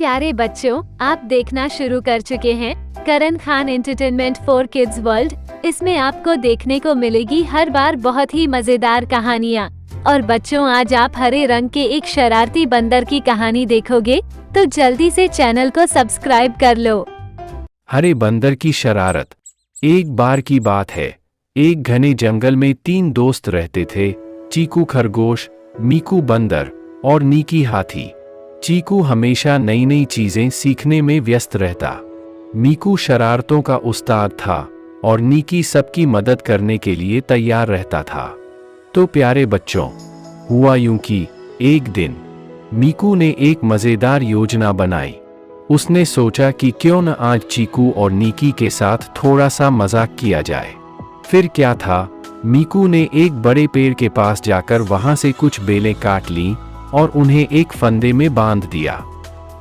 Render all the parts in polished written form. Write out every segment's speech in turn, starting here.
प्यारे बच्चों, आप देखना शुरू कर चुके हैं Karan Khan entertainment for kids world. इसमें आपको देखने को मिलेगी हर बार बहुत ही मजेदार कहानियाँ। और बच्चों, आज आप हरे रंग के एक शरारती बंदर की कहानी देखोगे, तो जल्दी से चैनल को सब्सक्राइब कर लो। हरे बंदर की शरारत। एक बार की बात है, एक घने जंगल में 3 दोस्त रहते थे, चीकू खरगोश, मीकू बंदर और नीकी हाथी। चीकू हमेशा नई नई चीजें सीखने में व्यस्त रहता। मीकू शरारतों का उस्ताद था और नीकी सबकी मदद करने के लिए तैयार रहता था। तो प्यारे बच्चों, हुआ यूं कि एक दिन मीकू ने एक मजेदार योजना बनाई। उसने सोचा कि क्यों न आज चीकू और नीकी के साथ थोड़ा सा मजाक किया जाए। फिर क्या था, मीकू ने एक बड़े पेड़ के पास जाकर वहां से कुछ बेलें काट लीं और उन्हें एक फंदे में बांध दिया।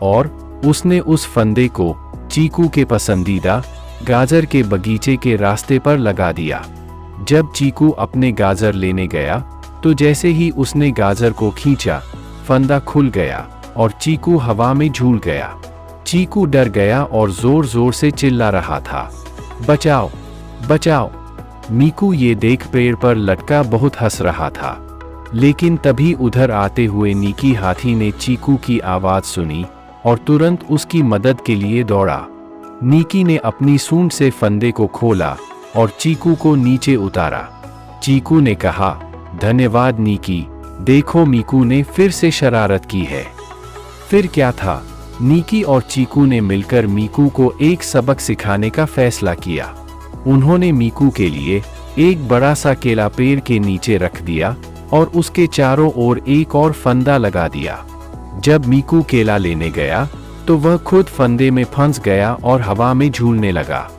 और उसने उस फंदे को चीकू के पसंदीदा गाजर के बगीचे के रास्ते पर लगा दिया। जब चीकू अपने गाजर लेने गया, तो जैसे ही उसने गाजर को खींचा, फंदा खुल गया और चीकू हवा में झूल गया। चीकू डर गया और जोर जोर से चिल्ला रहा था, बचाओ बचाओ। मीकू ये देख पेड़ पर लटका बहुत हंस रहा था। लेकिन तभी उधर आते हुए नीकी हाथी ने चीकू की आवाज सुनी और तुरंत उसकी मदद के लिए दौड़ा। नीकी ने अपनी सूंड से फंदे को खोला और चीकू को नीचे उतारा। चीकू ने कहा, धन्यवाद नीकी, देखो मीकू ने फिर से शरारत की है। फिर क्या था, नीकी और चीकू ने मिलकर मीकू को एक सबक सिखाने का फैसला किया। उन्होंने मीकू के लिए एक बड़ा सा केला पेड़ के नीचे रख दिया और उसके चारों ओर एक और फंदा लगा दिया। जब मीकू केला लेने गया, तो वह खुद फंदे में फंस गया और हवा में झूलने लगा।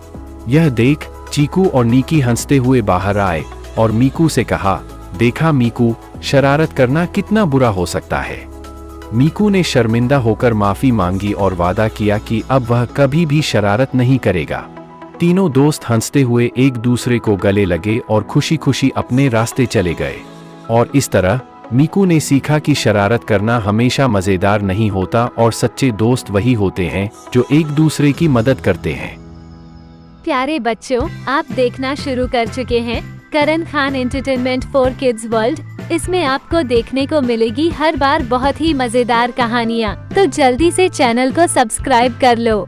यह देख चीकू और नीकी हंसते हुए बाहर आए और मीकू से कहा, देखा मीकू, शरारत करना कितना बुरा हो सकता है। मीकू ने शर्मिंदा होकर माफी मांगी और वादा किया कि अब वह कभी भी शरारत नहीं करेगा। तीनों दोस्त हंसते हुए एक दूसरे को गले लगे और खुशी खुशी अपने रास्ते चले गए। और इस तरह मीकू ने सीखा कि शरारत करना हमेशा मजेदार नहीं होता और सच्चे दोस्त वही होते हैं जो एक दूसरे की मदद करते हैं। प्यारे बच्चों, आप देखना शुरू कर चुके हैं Karan Khan entertainment for kids world. इसमें आपको देखने को मिलेगी हर बार बहुत ही मजेदार कहानियाँ। तो जल्दी से चैनल को सब्सक्राइब कर लो।